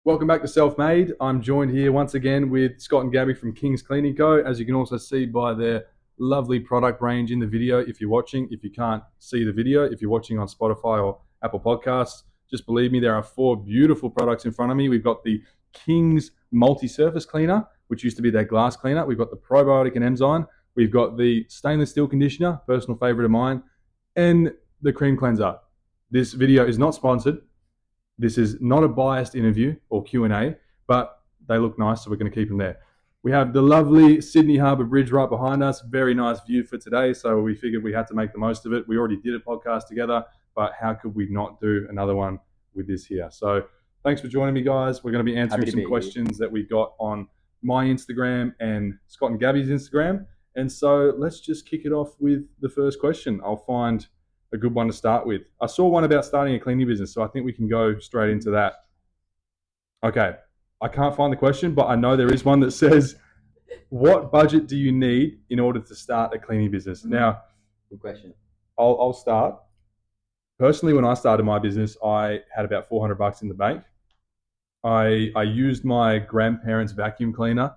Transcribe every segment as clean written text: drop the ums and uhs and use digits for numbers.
Welcome back to Self-Made. I'm joined here once again with Scott and Gabby from King's Cleaning Co. As you can also see by their lovely product range in the video if you're watching. If you can't see the video, if you're watching on Spotify or Apple Podcasts, just believe me, there are 4 beautiful products in front of me. We've got the King's Multi-Surface Cleaner, which used to be their glass cleaner. We've got the Probiotic and Enzyme. We've got the Stainless Steel Conditioner, personal favorite of mine, and the Cream Cleanser. This video is not sponsored. This is not a biased interview or Q&A, but they look nice, so we're going to keep them there. We have the lovely Sydney Harbour Bridge right behind us. Very nice view for today, so we figured we had to make the most of it. We already did a podcast together, but how could we not do another one with this here? So thanks for joining me, guys. We're going to be answering some questions that we got on my Instagram and Scott and Gabby's Instagram. And so let's just kick it off with the first question. I'll find a good one to start with. I saw one about starting a cleaning business, so I think we can go straight into that. Okay, I can't find the question, but I know there is one that says, what budget do you need in order to start a cleaning business? Now, good question. I'll start. Personally, when I started my business, I had about $400 in the bank. I used my grandparents' vacuum cleaner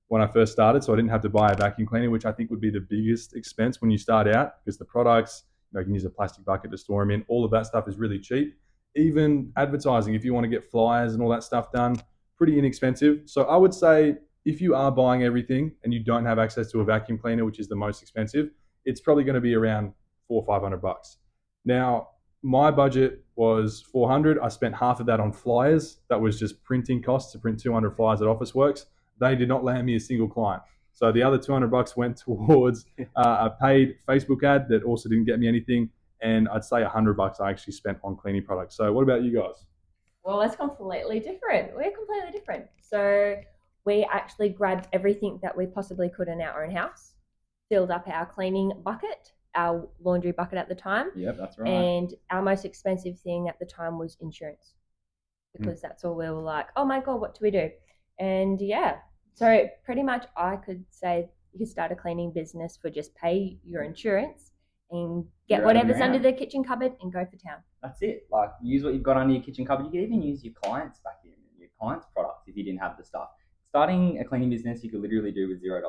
when I first started, so I didn't have to buy a vacuum cleaner, which I think would be the biggest expense when you start out, because the products, you can use a plastic bucket to store them in. All of that stuff is really cheap. Even advertising, if you want to get flyers and all that stuff done, pretty inexpensive. So I would say if you are buying everything and you don't have access to a vacuum cleaner, which is the most expensive, it's probably going to be around $400 or $500. Now, my budget was $400. I spent half of that on flyers. That was just printing costs to print 200 flyers at Officeworks. They did not land me a single client. So the other $200 went towards a paid Facebook ad that also didn't get me anything. And I'd say $100 I actually spent on cleaning products. So what about you guys? Well, that's completely different. We're completely different. So we actually grabbed everything that we possibly could in our own house, filled up our cleaning bucket, our laundry bucket at the time. Yep, that's right. And our most expensive thing at the time was insurance, because that's all we were like, oh my God, what do we do? And yeah, so pretty much I could say you could start a cleaning business for just pay your insurance and get whatever's under the kitchen cupboard and go for town. That's it. Like, use what you've got under your kitchen cupboard. You could even use your clients' vacuum, your clients' products if you didn't have the stuff. Starting a cleaning business, you could literally do with $0.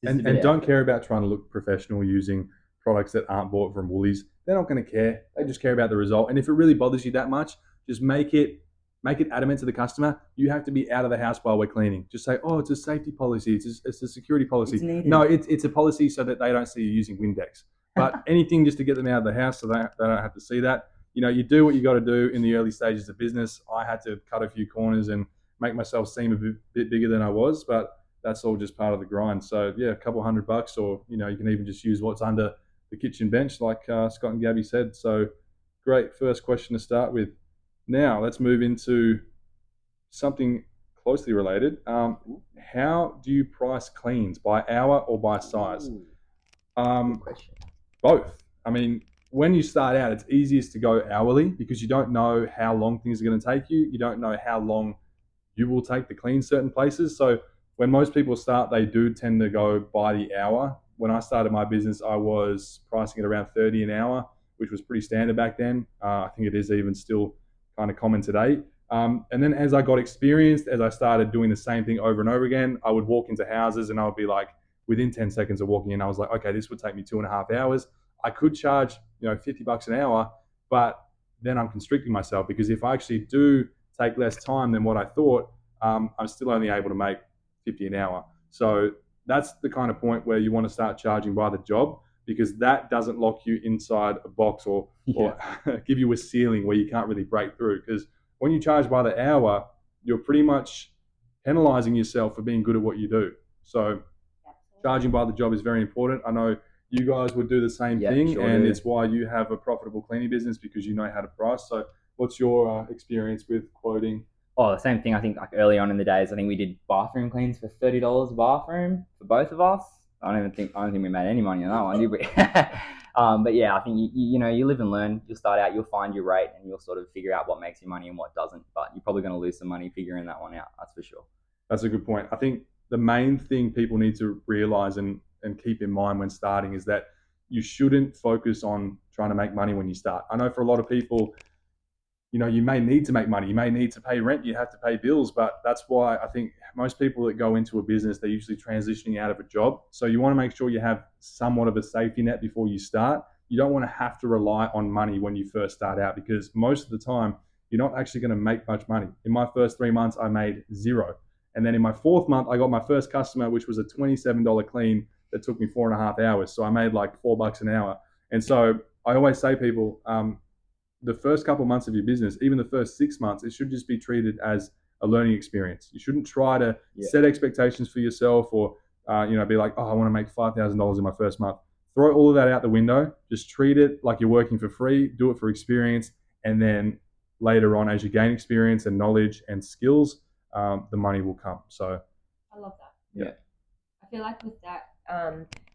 And don't care about trying to look professional using products that aren't bought from Woolies. They're not going to care. They just care about the result. And if it really bothers you that much, just make it adamant to the customer, you have to be out of the house while we're cleaning. Just say, oh, it's a safety policy. It's a security policy. No, it's a policy so that they don't see you using Windex. But anything just to get them out of the house so they don't have to see that. You do what you got to do in the early stages of business. I had to cut a few corners and make myself seem a bit bigger than I was, but that's all just part of the grind. So yeah, a couple $100, or you can even just use what's under the kitchen bench, like Scott and Gabby said. So great first question to start with. Now let's move into something closely related. How do you price cleans, by hour or by size? Good question. Both. I mean, when you start out, it's easiest to go hourly because you don't know how long things are going to take you. You don't know how long you will take to clean certain places. So when most people start, they do tend to go by the hour. When I started my business, I was pricing it around $30 an hour, which was pretty standard back then. I think it is even still kind of common today. And then as I got experienced, as I started doing the same thing over and over again, I would walk into houses and I would be like, within 10 seconds of walking in, I was like, okay, this would take me 2.5 hours. I could charge, $50 an hour, but then I'm constricting myself because if I actually do take less time than what I thought, I'm still only able to make $50 an hour. So that's the kind of point where you want to start charging by the job, because that doesn't lock you inside a box or give you a ceiling where you can't really break through. Because when you charge by the hour, you're pretty much penalizing yourself for being good at what you do. So charging by the job is very important. I know you guys would do the same thing, and it's why you have a profitable cleaning business, because you know how to price. So what's your experience with quoting? Oh, the same thing. I think like early on in the days, I think we did bathroom cleans for $30 a bathroom for both of us. I don't think we made any money on that one, did we? But yeah, I think you live and learn. You'll start out, you'll find your rate, and you'll sort of figure out what makes you money and what doesn't. But you're probably going to lose some money figuring that one out. That's for sure. That's a good point. I think the main thing people need to realize and keep in mind when starting is that you shouldn't focus on trying to make money when you start. I know for a lot of people, you may need to make money, you may need to pay rent, you have to pay bills. But that's why I think most people that go into a business, they're usually transitioning out of a job. So you want to make sure you have somewhat of a safety net before you start. You don't want to have to rely on money when you first start out, because most of the time you're not actually going to make much money. In my first 3 months, I made zero. And then in my fourth month, I got my first customer, which was a $27 clean that took me 4.5 hours. So I made like $4 an hour. And so I always say people, the first couple of months of your business, even the first 6 months, it should just be treated as a learning experience. You shouldn't try to set expectations for yourself, or be like, oh, I want to make $5,000 in my first month. Throw all of that out the window. Just treat it like you're working for free. Do it for experience, and then later on, as you gain experience and knowledge and skills, the money will come. So I love that. Yeah. I feel like with that,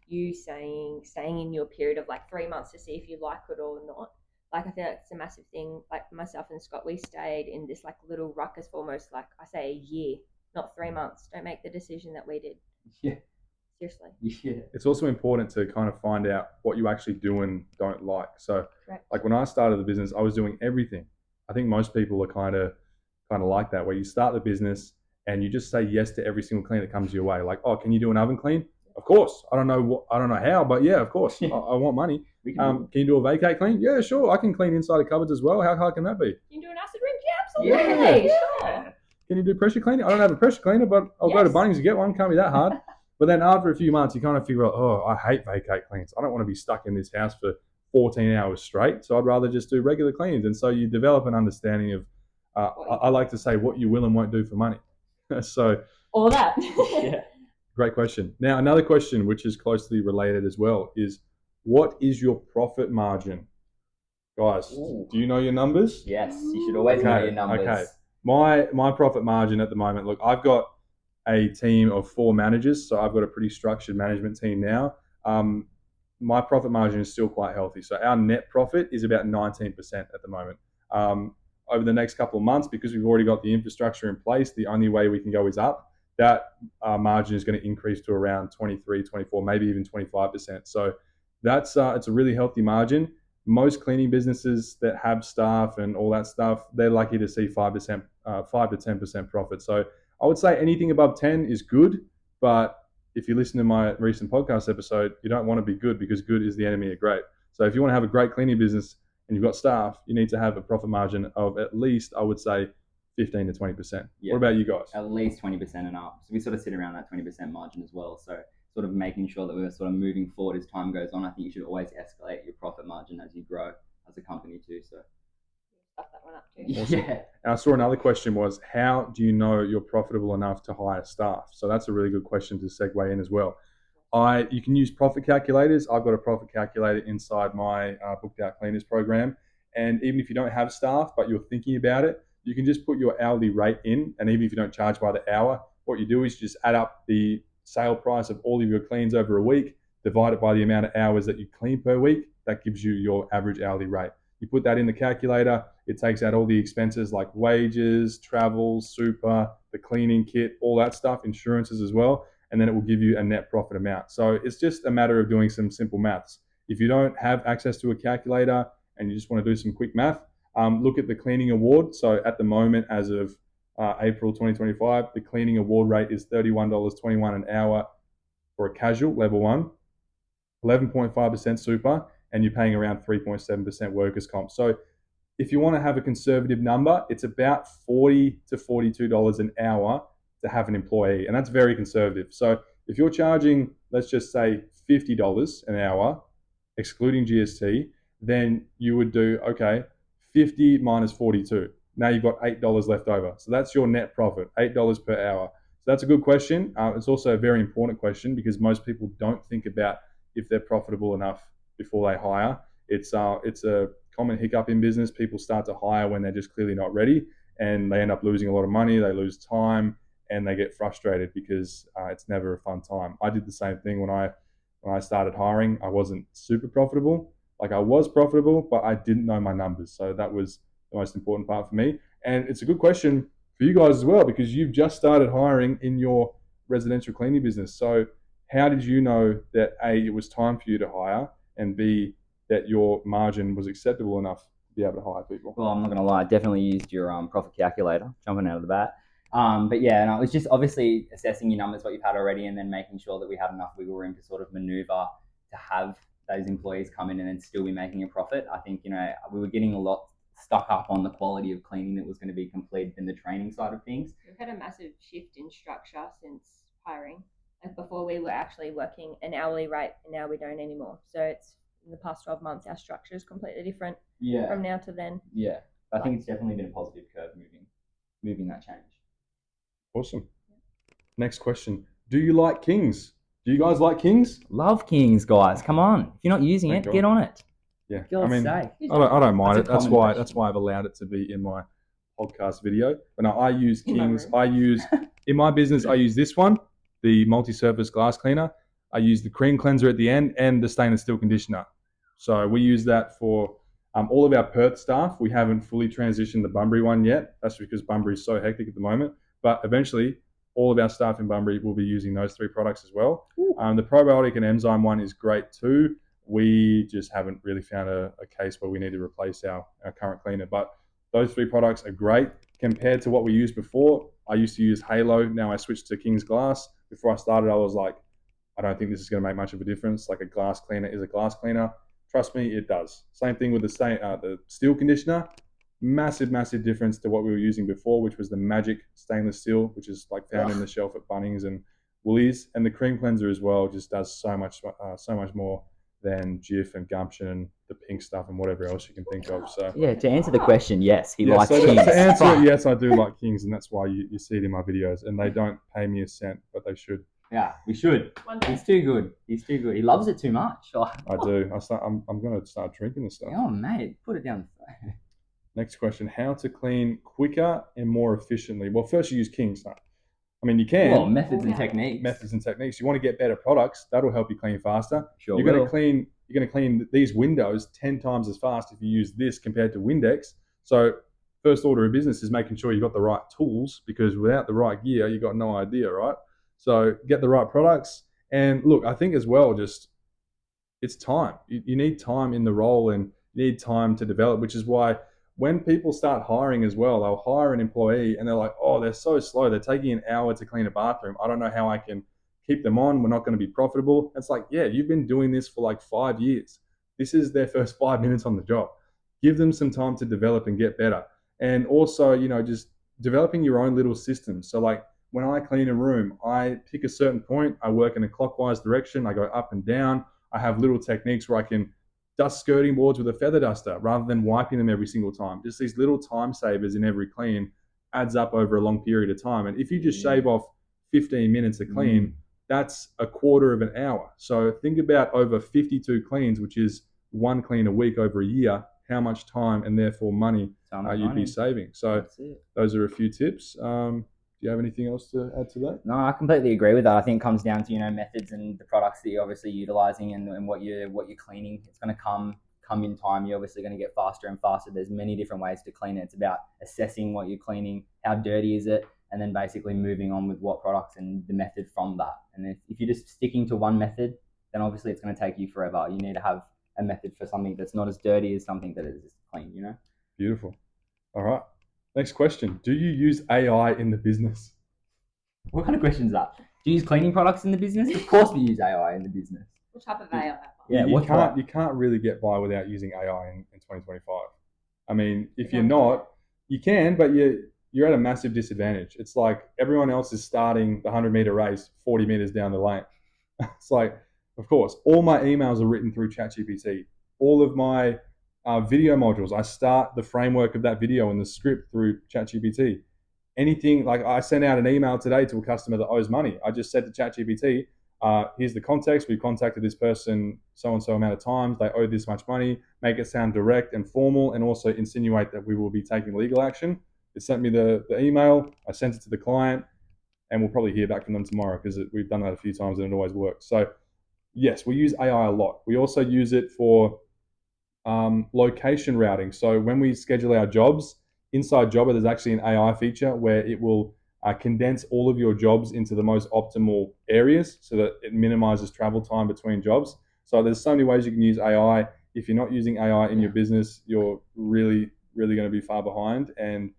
you staying in your period of like 3 months to see if you like it or not. Like, I feel like it's a massive thing. Like myself and Scott, we stayed in this like little ruckus for almost, like I say, a year, not 3 months. Don't make the decision that we did. Yeah. Seriously. Yeah. It's also important to kind of find out what you actually do and don't like. So Correct. like when I started the business, I was doing everything. I think most people are kind of like that, where you start the business and you just say yes to every single clean that comes your way. Like, oh, can you do an oven clean? Of course. I don't know how, but yeah, of course. I want money. Can you do a vacate clean? Yeah, sure. I can clean inside of cupboards as well. How hard can that be? Can you do an acid rinse? Yeah, absolutely. Sure. Can you do pressure cleaning? I don't have a pressure cleaner, but I'll go to Bunnings and get one. Can't be that hard. But then after a few months, you kind of figure out, oh, I hate vacate cleans. I don't want to be stuck in this house for 14 hours straight. So I'd rather just do regular cleans. And so you develop an understanding of, I like to say, what you will and won't do for money. So all that. Yeah. Great question. Now, another question which is closely related as well is, what is your profit margin? Guys, do you know your numbers? Yes, you should always know your numbers. Okay. My profit margin at the moment, look, I've got a team of 4 managers, so I've got a pretty structured management team now. My profit margin is still quite healthy. So our net profit is about 19% at the moment. Over the next couple of months, because we've already got the infrastructure in place, the only way we can go is up. That margin is going to increase to around 23, 24, maybe even 25%. So that's it's a really healthy margin. Most cleaning businesses that have staff and all that stuff, they're lucky to see 5 to 10% profit. So I would say anything above 10 is good, but if you listen to my recent podcast episode, you don't want to be good, because good is the enemy of great. So if you want to have a great cleaning business and you've got staff, you need to have a profit margin of at least, I would say, 15 to 20%. Yeah. What about you guys? At least 20% and up. So we sort of sit around that 20% margin as well. So sort of making sure that we're sort of moving forward as time goes on. I think you should always escalate your profit margin as you grow as a company too. So stuff that one up too. Awesome. Yeah. And I saw another question was, how do you know you're profitable enough to hire staff? So that's a really good question to segue in as well. You can use profit calculators. I've got a profit calculator inside my Booked Out Cleaners program. And even if you don't have staff, but you're thinking about it, you can just put your hourly rate in. And even if you don't charge by the hour, what you do is just add up the sale price of all of your cleans over a week, divide it by the amount of hours that you clean per week. That gives you your average hourly rate. You put that in the calculator, it takes out all the expenses like wages, travel, super, the cleaning kit, all that stuff, insurances as well, and then it will give you a net profit amount. So it's just a matter of doing some simple maths. If you don't have access to a calculator and you just want to do some quick math, look at the cleaning award. So at the moment, as of April 2025, the cleaning award rate is $31.21 an hour for a casual level 1, 11.5% super, and you're paying around 3.7% workers' comp. So if you want to have a conservative number, it's about $40 to $42 an hour to have an employee, and that's very conservative. So if you're charging, let's just say $50 an hour, excluding GST, then you would do, okay, 50 minus 42. Now you've got $8 left over. So that's your net profit, $8 per hour. So that's a good question. It's also a very important question, because most people don't think about if they're profitable enough before they hire. It's a common hiccup in business. People start to hire when they're just clearly not ready, and they end up losing a lot of money. They lose time, and they get frustrated because it's never a fun time. I did the same thing when I started hiring. I wasn't super profitable. Like, I was profitable, but I didn't know my numbers. So that was the most important part for me. And it's a good question for you guys as well, because you've just started hiring in your residential cleaning business. So how did you know that A, it was time for you to hire, and B, that your margin was acceptable enough be able to hire people. Well, I'm not gonna lie, I definitely used your profit calculator, jumping out of the bat. But yeah, and it was just obviously assessing your numbers, what you've had already, and then making sure that we had enough wiggle room to sort of maneuver to have those employees come in and then still be making a profit. I think, you know, we were getting a lot stuck up on the quality of cleaning that was going to be completed in the training side of things. We've had a massive shift in structure since hiring. Like before, we were actually working an hourly rate, and now we don't anymore. So it's in the past 12 months, our structure is completely different from now to then. Yeah, I think it's definitely been a positive curve moving that change. Awesome. Next question. Do you like Kings? Do you guys like Kings? Love Kings, guys. Come on. If you're not using Thank it, God. get on it. Yeah, God's I mean, sake. I don't mind That's it. a common question. That's why I've allowed it to be in my podcast video. But no, I use In my Kings. room. I use in my business. I use this one, the multi-surface glass cleaner. I use the cream cleanser at the end and the stainless steel conditioner. So we use that for all of our Perth staff. We haven't fully transitioned the Bunbury one yet. That's because Bunbury is so hectic at the moment. But eventually, all of our staff in Bunbury will be using those 3 products as well. The probiotic and enzyme one is great too. We just haven't really found a case where we need to replace our current cleaner. But those 3 products are great compared to what we used before. I used to use Halo. Now I switched to King's Glass. Before I started, I was like, I don't think this is going to make much of a difference. Like a glass cleaner is a glass cleaner. Trust me, it does. Same thing with the steel conditioner. Massive difference to what we were using before, which was the Magic stainless steel, which is like found in the shelf at Bunnings and Woolies. And the cream cleanser as well just does so much more than Jif and Gumption and the pink stuff and whatever else you can think of. So Yeah, to answer the question, yes, he likes so Kings. to answer it, yes, I do like Kings, and that's why you see it in my videos. And they don't pay me a cent, but they should. Yeah, we should. He's too good. He loves it too much. Oh, I do. I'm going to start drinking this stuff. oh mate, put it down. Next question: how to clean quicker and more efficiently? Well, first you use Kings. I mean, you can. Well, methods and techniques. Methods and techniques. You want to get better products. That'll help you clean faster. Sure. You're going to clean these windows 10 times as fast if you use this compared to Windex. So first order of business is making sure you've got the right tools, because without the right gear, you've got no idea, right? So get the right products. And look, I think as well, just it's time. You need time in the role, and you need time to develop, which is why when people start hiring as well, they'll hire an employee and they're like, oh, they're so slow. They're taking an hour to clean a bathroom. I don't know how I can keep them on. We're not going to be profitable. It's like, yeah, you've been doing this for like 5 years. This is their first 5 minutes on the job. Give them some time to develop and get better. And also, you know, just developing your own little systems. So like when I clean a room, I pick a certain point. I work in a clockwise direction. I go up and down. I have little techniques where I can dust skirting boards with a feather duster rather than wiping them every single time. Just these little time savers in every clean adds up over a long period of time. And if you just shave off 15 minutes of clean, that's a quarter of an hour. So think about over 52 cleans, which is 1 clean a week over a year, how much time and therefore money you'd be saving. So those are a few tips. Do you have anything else to add to that? No, I completely agree with that. I think it comes down to, you know, methods and the products that you're obviously utilizing and what you're cleaning. It's going to come in time. You're obviously going to get faster and faster. There's many different ways to clean it. It's about assessing what you're cleaning, how dirty is it, and then basically moving on with what products and the method from that. And if you're just sticking to one method, then obviously it's going to take you forever. You need to have a method for something that's not as dirty as something that is clean, you know? Beautiful. All right. Next question. Do you use AI in the business? What kind of question is that? Do you use cleaning products in the business? Of course we use AI in the business. What type of AI? Yeah, you can't really get by without using AI in 2025. I mean, if you're not, you can, but you're at a massive disadvantage. It's like everyone else is starting the 100-meter race 40 meters down the lane. It's like, of course, all my emails are written through ChatGPT. All of my video modules, I start the framework of that video and the script through ChatGPT. Anything, like I sent out an email today to a customer that owes money. I just said to ChatGPT, here's the context. We contacted this person so-and-so amount of times. They owe this much money. Make it sound direct and formal, and also insinuate that we will be taking legal action. It sent me the email. I sent it to the client, and we'll probably hear back from them tomorrow, because we've done that a few times and it always works. So yes, we use AI a lot. We also use it for location routing. So when we schedule our jobs, inside Jobber, there's actually an AI feature where it will condense all of your jobs into the most optimal areas so that it minimizes travel time between jobs. So there's so many ways you can use AI. if you're not using AI in your business, you're really, really going to be far behind. And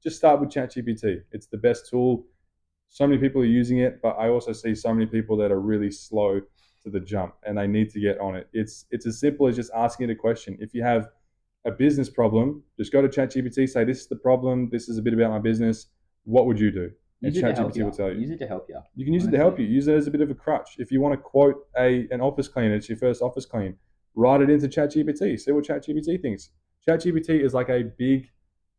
just start with ChatGPT. It's the best tool. So many people are using it, but I also see so many people that are really slow to the jump, and they need to get on it. It's as simple as just asking it a question. If you have a business problem, just go to ChatGPT, say, this is the problem, this is a bit about my business, what would you do? And Use it to help ChatGPT you. will tell you. Use it to help you. You can use it to help you. Use it as a bit of a crutch. If you want to quote an office clean, it's your first office clean, write it into ChatGPT. See what ChatGPT thinks. ChatGPT is like a big,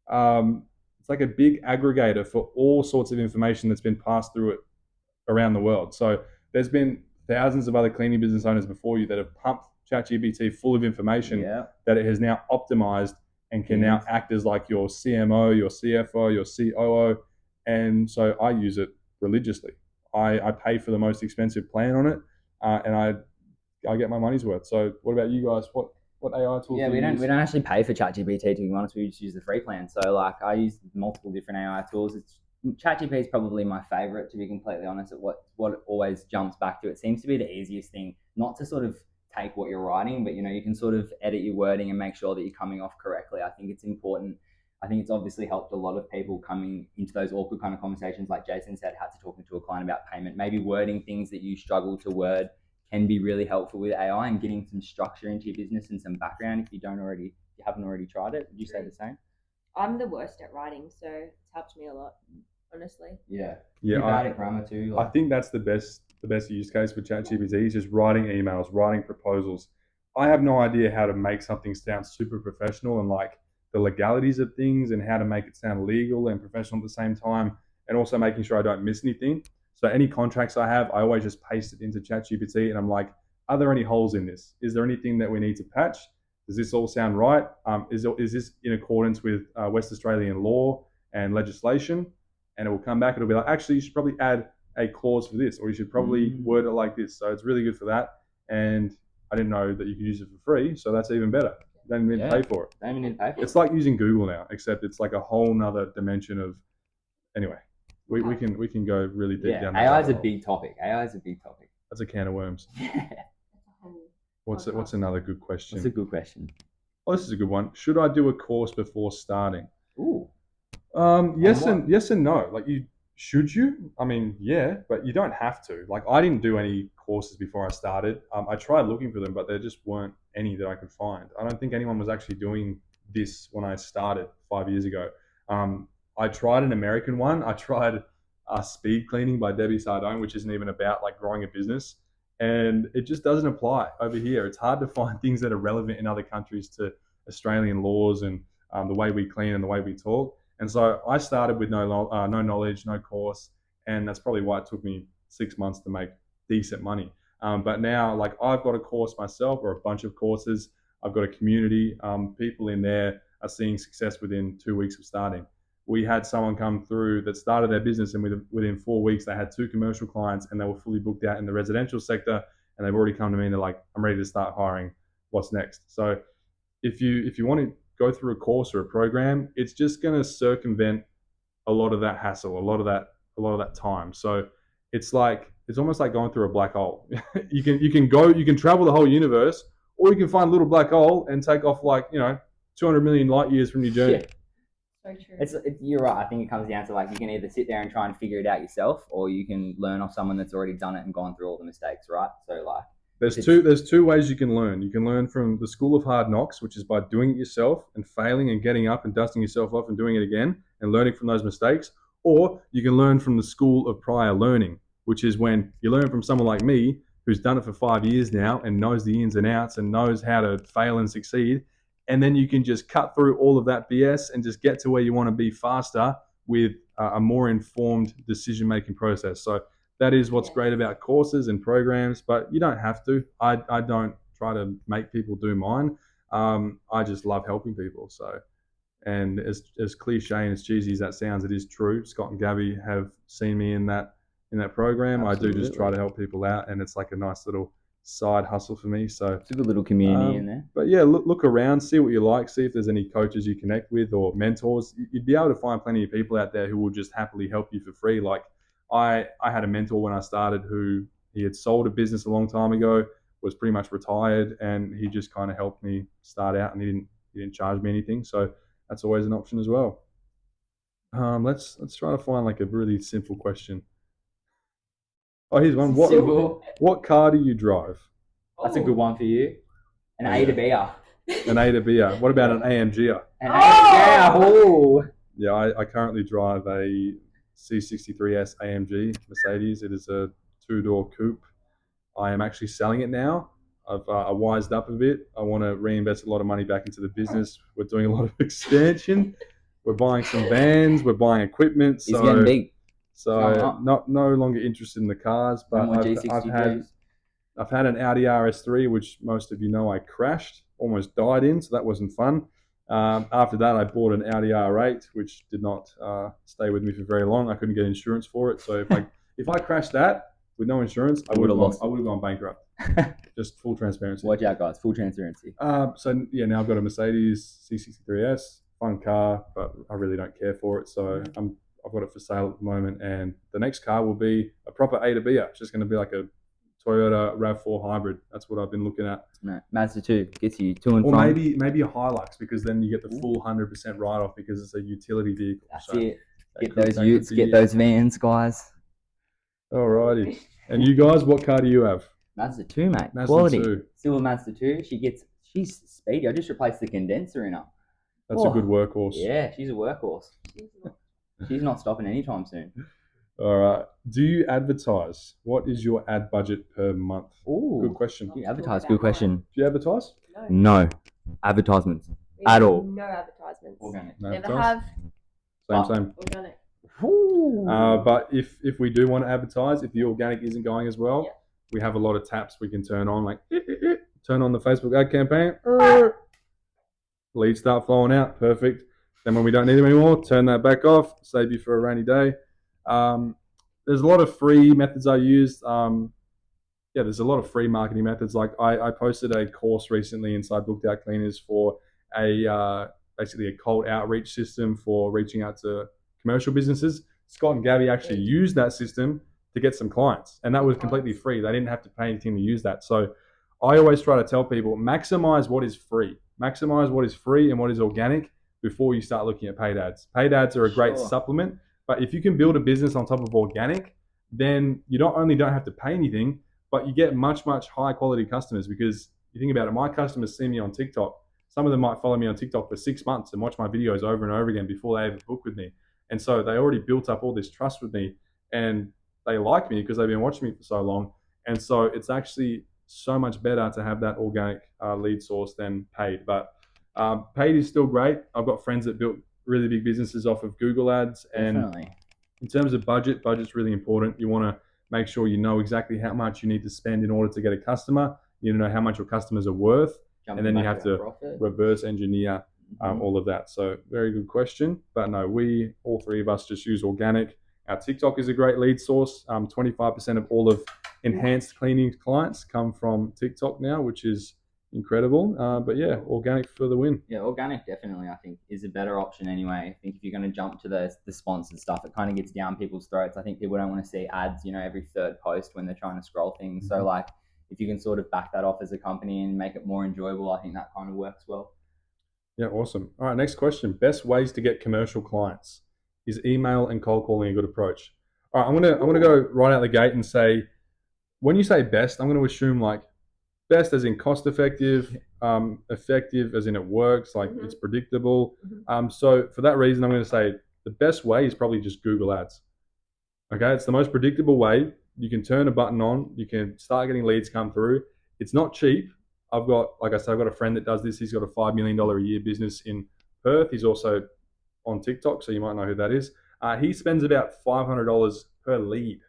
it's like a big aggregator for all sorts of information that's been passed through it around the world. So there's been thousands of other cleaning business owners before you that have pumped ChatGPT full of information that it has now optimized and can now act as like your CMO, your CFO, your COO. And so I use it religiously. I pay for the most expensive plan on it, and I get my money's worth. So what about you guys? What AI tools? Yeah, we don't actually pay for ChatGPT, to be honest. We just use the free plan. So like I use multiple different AI tools. ChatGPT is probably my favorite, to be completely honest. At what it always jumps back to. It seems to be the easiest thing, not to sort of take what you're writing, but you can sort of edit your wording and make sure that you're coming off correctly. I think it's important. I think it's obviously helped a lot of people coming into those awkward kind of conversations, like Jason said, had to talking to a client about payment. Maybe wording things that you struggle to word can be really helpful with AI, and getting some structure into your business and some background if you haven't already tried it. Would you say the same? I'm the worst at writing, so it's helped me a lot, honestly. Yeah. You're bad at grammar too. I think that's the best use case for ChatGPT is just writing emails, writing proposals. I have no idea how to make something sound super professional, and like the legalities of things, and how to make it sound legal and professional at the same time, and also making sure I don't miss anything. So any contracts I have, I always just paste it into ChatGPT, and I'm like, are there any holes in this? Is there anything that we need to patch? Does this all sound right? Is this in accordance with West Australian law and legislation? And it will come back. It'll be like, actually, you should probably add a clause for this, or you should probably word it like this. So it's really good for that. And I didn't know that you could use it for free, so that's even better. You don't even need to pay for it. Don't even need to pay for it. It's like using Google now, except it's like a whole nother dimension of. Anyway, we can go really deep down. AI is a big topic. That's a can of worms. What's another good question? That's a good question. Oh, this is a good one. Should I do a course before starting? Ooh. Yes and no. Like, should you? I mean, yeah, but you don't have to. Like, I didn't do any courses before I started. I tried looking for them, but there just weren't any that I could find. I don't think anyone was actually doing this when I started 5 years ago. I tried an American one. I tried Speed Cleaning by Debbie Sardone, which isn't even about like growing a business. And it just doesn't apply over here. It's hard to find things that are relevant in other countries to Australian laws and the way we clean and the way we talk. And so I started with no knowledge, no course, and that's probably why it took me 6 months to make decent money. But now, like, I've got a course myself, or a bunch of courses. I've got a community. People in there are seeing success within 2 weeks of starting. We had someone come through that started their business, and within 4 weeks, they had 2 commercial clients, and they were fully booked out in the residential sector. And they've already come to me and they're like, I'm ready to start hiring. What's next? So if you want to go through a course or a program, it's just going to circumvent a lot of that hassle, a lot of that time. So it's almost like going through a black hole. you can travel the whole universe, or you can find a little black hole and take off 200 million light years from your journey. So true. You're right. I think it comes down to, like, you can either sit there and try and figure it out yourself, or you can learn off someone that's already done it and gone through all the mistakes, right? So like, there's two ways you can learn. You can learn from the school of hard knocks, which is by doing it yourself and failing and getting up and dusting yourself off and doing it again and learning from those mistakes. Or you can learn from the school of prior learning, which is when you learn from someone like me who's done it for 5 years now and knows the ins and outs and knows how to fail and succeed. And then you can just cut through all of that BS and just get to where you want to be faster with a more informed decision-making process. So that is what's great about courses and programs, but you don't have to. I don't try to make people do mine. I just love helping people. So, and as cliche and as cheesy as that sounds, it is true. Scott and Gabby have seen me in that program. Absolutely. I do just try to help people out, and it's like a nice little side hustle for me. So it's a good little community in there. But yeah, look around, see what you like, see if there's any coaches you connect with or mentors. You'd be able to find plenty of people out there who will just happily help you for free. Like I had a mentor when I started who he had sold a business a long time ago. was pretty much retired, and he just kind of helped me start out, and he didn't charge me anything. So that's always an option as well. Let's try to find like a really simple question. Oh, here's one. What car do you drive? That's a good one for you. An A to B'er. An A to B'er. What about an AMGer? An A to B'er. Oh. Yeah, I currently drive a C63S AMG Mercedes. It is a 2-door coupe. I am actually selling it now. I've wised up a bit. I want to reinvest a lot of money back into the business. We're doing a lot of expansion. We're buying some vans. We're buying equipment. He's getting big. So no longer interested in the cars, but I've had an Audi RS3, which most of you know I crashed, almost died in, so that wasn't fun. After that, I bought an Audi R8, which did not stay with me for very long. I couldn't get insurance for it, so if I crashed that with no insurance, I would have gone bankrupt. Just full transparency. Watch out, guys! Full transparency. So yeah, now I've got a Mercedes C63S, fun car, but I really don't care for it. So I've got it for sale at the moment, and the next car will be a proper A to B. It's just going to be like a Toyota RAV4 hybrid. That's what I've been looking at. No, Mazda 2 gets you to and from. Or maybe a Hilux, because then you get the full 100% write-off because it's a utility vehicle. That's it. Get those utes, get those vans, guys. Alrighty. And you guys, what car do you have? Mazda 2, mate. Mazda Quality. 2. Silver Mazda 2. She's speedy. I just replaced the condenser in her. That's a good workhorse. Yeah, she's a workhorse. She's not stopping anytime soon. All right. Do you advertise? What is your ad budget per month? Ooh, good question. Do you advertise? Good question. Do you advertise? No. Advertisements. At all. No advertisements. Organic. No Never advertise? have. Same. Organic. But if we do want to advertise, if the organic isn't going as well, we have a lot of taps we can turn on, like turn on the Facebook ad campaign. Leads start flowing out. Perfect. Then when we don't need them anymore, turn that back off. Save you for a rainy day. There's a lot of free methods I use. There's a lot of free marketing methods. Like I posted a course recently inside Booked Out Cleaners for basically a cold outreach system for reaching out to commercial businesses. Scott and Gabby actually used that system to get some clients, and that was completely free. They didn't have to pay anything to use that. So I always try to tell people, maximize what is free. Maximize what is free and what is organic before you start looking at paid ads. Paid ads are a great supplement, but if you can build a business on top of organic, then you not only don't have to pay anything, but you get much, much higher quality customers. Because you think about it, my customers see me on TikTok. Some of them might follow me on TikTok for 6 months and watch my videos over and over again before they ever book with me. And so they already built up all this trust with me, and they like me because they've been watching me for so long. And so it's actually so much better to have that organic lead source than paid. But paid is still great. I've got friends that built really big businesses off of Google ads. And in terms of budget's really important. You want to make sure you know exactly how much you need to spend in order to get a customer. You need to know how much your customers are worth. And then you have to reverse engineer all of that. So very good question. But no, all three of us just use organic. Our TikTok is a great lead source. 25% of all of enhanced cleaning clients come from TikTok now, which is incredible. But yeah, organic for the win. Yeah, organic definitely, I think, is a better option anyway. I think if you're going to jump to the sponsored stuff, it kind of gets down people's throats. I think people don't want to see ads, every third post when they're trying to scroll things. So like, if you can sort of back that off as a company and make it more enjoyable, I think that kind of works well. Yeah, awesome. All right, next question. Best ways to get commercial clients. Is email and cold calling a good approach? All right, I'm gonna go right out the gate and say, when you say best, I'm going to assume like best as in cost effective, effective as in it works, like it's predictable. So for that reason, I'm going to say the best way is probably just Google Ads. Okay, it's the most predictable way. You can turn a button on, you can start getting leads come through. It's not cheap. I've got a friend that does this. He's got a $5 million a year business in Perth. He's also on TikTok, so you might know who that is. He spends about $500 per lead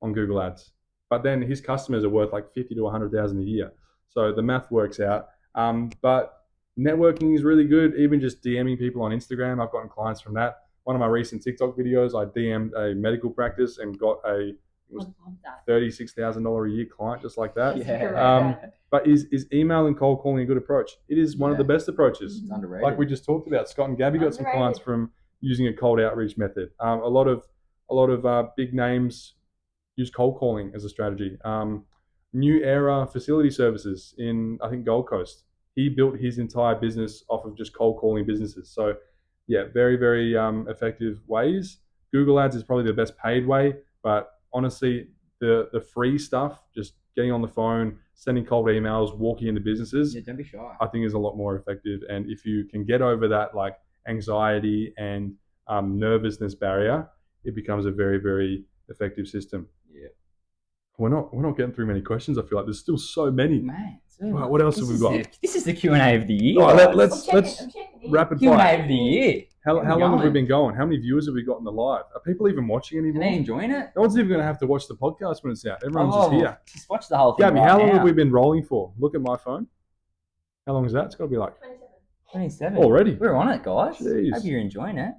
on Google Ads, but then his customers are worth like $50,000 to $100,000 a year. So the math works out. But networking is really good. Even just DMing people on Instagram, I've gotten clients from that. One of my recent TikTok videos, I DM'd a medical practice and got $36,000 a year client just like that. But is email and cold calling a good approach? It is one of the best approaches. It's underrated. Like we just talked about, Scott and Gabby got some clients from using a cold outreach method. A lot of big names use cold calling as a strategy. New Era Facility Services in, I think, Gold Coast. He built his entire business off of just cold calling businesses. So, yeah, very, very effective ways. Google Ads is probably the best paid way, but honestly, the free stuff, just getting on the phone, sending cold emails, walking into businesses, Yeah, don't be shy. I think is a lot more effective. And if you can get over that like anxiety and nervousness barrier, it becomes a very, very effective system. Yeah. We're not getting through many questions. I feel like there's still so many. Man, Right, what else have we got? This is the Q&A of the year. Oh, guys. let's I'm checking. rapid Q&A fire. of the year. How Where we long have we going? been going? How many viewers have we got in the live? Are people even watching Are anymore? they enjoying it? No one's even going to have to watch the podcast when it's out. Everyone's just here. Just watch the whole thing. Gabby, right how long now. have we been rolling for? Look at my phone. How long is that? It's got to be like 27. already. We're on it, guys. Jeez. Hope you're enjoying it.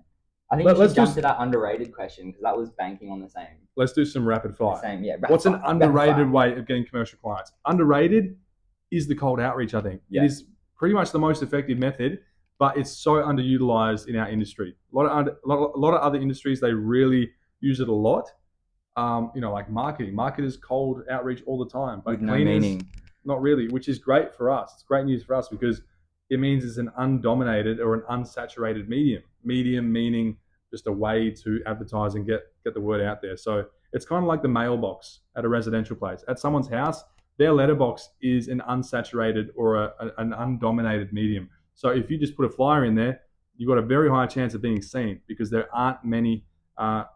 I think Let's we should jump just- to that underrated question because that was banking on the same. Let's do some rapid The fire. same, yeah. What's an rapid fire. underrated way of getting commercial clients? Underrated is the cold outreach, I think. Yeah. It is pretty much the most effective method, but it's so underutilized in our industry. A lot of other industries, they really use it a lot. Like marketing. Marketers cold outreach all the time. But With no cleaners, meaning. not really, which is great for us. It's great news for us because it means it's an undominated or an unsaturated medium. Medium meaning just a way to advertise and get the word out there. So it's kind of like the mailbox at a residential place. At someone's house, their letterbox is an unsaturated or an undominated medium. So if you just put a flyer in there, you've got a very high chance of being seen because there aren't many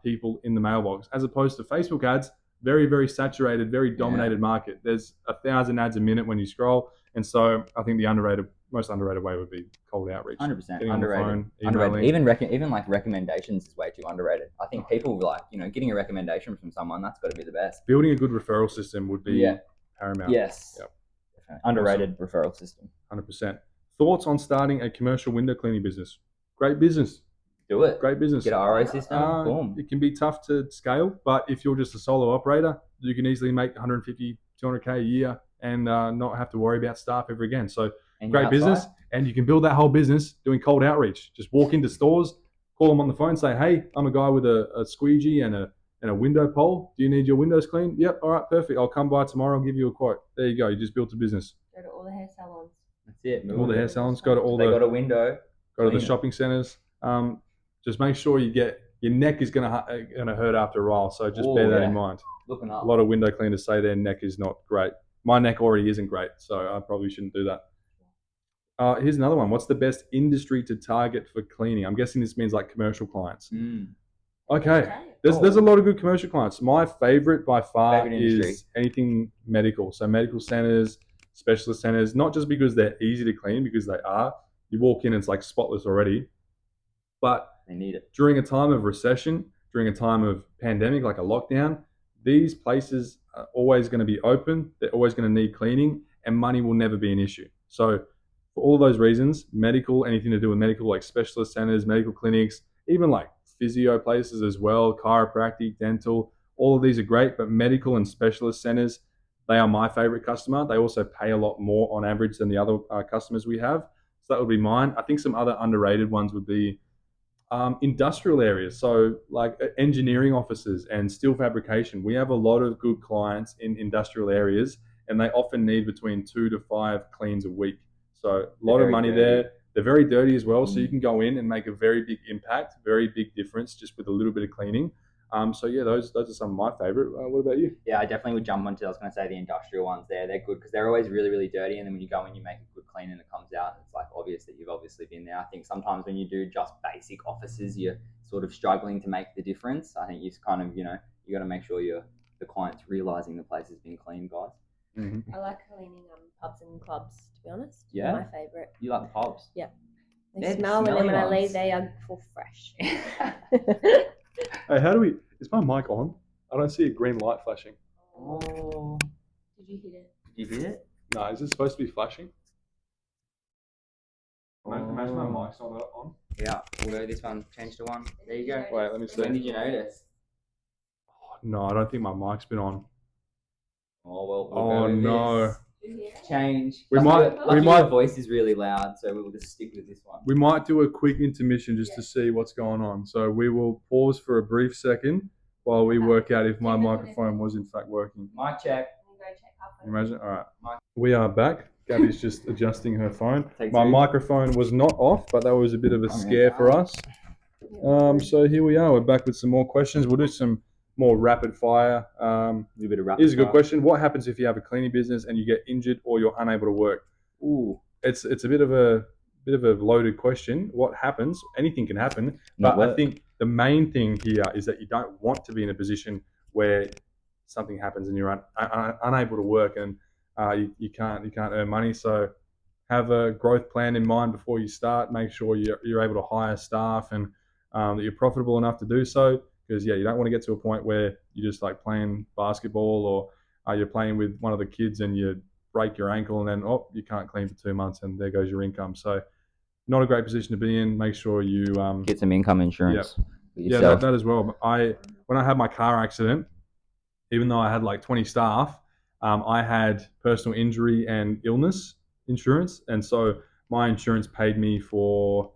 people in the mailbox. As opposed to Facebook ads, very, very saturated, very dominated market. There's 1,000 ads a minute when you scroll. And so I think the most underrated way would be cold outreach. 100% Getting on the underrated. phone, Underrated. emailing. Even like recommendations is way too underrated. I think people like, getting a recommendation from someone, that's got to be the best. Building a good referral system would be paramount. Yes. Yep. Definitely. Underrated referral system. 100%. Thoughts on starting a commercial window cleaning business? Great business. Do it. Great business. Get an RO system. Boom. It can be tough to scale, but if you're just a solo operator, you can easily make 150, 200K a year and not have to worry about staff ever again. So And great you're business. outside. And you can build that whole business doing cold outreach. Just walk into stores, call them on the phone, say, hey, I'm a guy with a squeegee and a window pole. Do you need your windows cleaned? Yep. All right, perfect. I'll come by tomorrow. I'll give you a quote. There you go. You just built a business. Go to all the hair salons. That's it. All the hair salons, go to all They the got a window. go to the clean it. shopping centers. Just make sure your neck is gonna hurt after a while. So just bear that in mind. Looking A up. lot of window cleaners say their neck is not great. My neck already isn't great, so I probably shouldn't do that. Here's another one. What's the best industry to target for cleaning? I'm guessing this means like commercial clients. Okay. There's a lot of good commercial clients. My favorite by far Favorite industry. is anything medical. So medical centers, specialist centers, not just because they're easy to clean, because they are. You walk in and it's like spotless already. But They need it. during a time of recession, during a time of pandemic, like a lockdown, these places are always going to be open. They're always going to need cleaning, and money will never be an issue. So for all those reasons, medical, anything to do with medical, like specialist centers, medical clinics, even like physio places as well, chiropractic, dental, all of these are great, but medical and specialist centers, they are my favorite customer. They also pay a lot more on average than the other customers we have. So that would be mine. I think some other underrated ones would be industrial areas. So like engineering offices and steel fabrication. We have a lot of good clients in industrial areas, and they often need between 2 to 5 cleans a week. So a lot of money there. They're very dirty as well, so you can go in and make a very big impact, very big difference just with a little bit of cleaning. So yeah, those are some of my favorite. What about you? Yeah, I definitely would jump onto. I was going to say the industrial ones there. They're good because they're always really, really dirty. And then when you go in, you make a good clean and it comes out. It's like obvious that you've obviously been there. I think sometimes when you do just basic offices, you're sort of struggling to make the difference. I think you kind of, you got to make sure the client's realizing the place has been cleaned, guys. Mm-hmm. I like cleaning pubs and clubs, to be honest. Yeah? They're my favourite. You like the pubs? Yeah. They They're the smell, and then smelly when I leave, ones. they are full fresh. Hey, how do we? Is my mic on? I don't see a green light flashing. Oh. Did you hit it? Did you hit it? No, is it supposed to be flashing? Oh. Imagine my mic's not on. Yeah, we'll go this one. Change to one. There you go. Wait, let me see. When did you notice? No, I don't think my mic's been on. Oh, well. We'll Oh go with no. this. Did you hear it? Change. We Luckily- might- luckily your voice is really loud, so we'll just stick with this one. We might do a quick intermission just to see what's going on. So we will pause for a brief second while we work out if my microphone was in fact working. Mic check. I'm going to go check how Imagine. All right. We are back. Gabby's just adjusting her phone. Take My two. microphone was not off, but that was a bit of a scare for us. So here we are. We're back with some more questions. We'll do some more rapid fire. A bit of rapid Here's a good fire. question. What happens if you have a cleaning business and you get injured or you're unable to work? Ooh, It's a bit of a loaded question. What happens? Anything can happen. Not But I work. think the main thing here is that you don't want to be in a position where something happens and you're unable to work and you can't earn money. So have a growth plan in mind before you start. Make sure you're able to hire staff and that you're profitable enough to do so. Because you don't want to get to a point where you're just like playing basketball or you're playing with one of the kids and you break your ankle and then you can't clean for 2 months and there goes your income. So not a great position to be in. Make sure you get some income insurance. Yeah, that as well. When I had my car accident, even though I had like 20 staff, I had personal injury and illness insurance, and so my insurance paid me for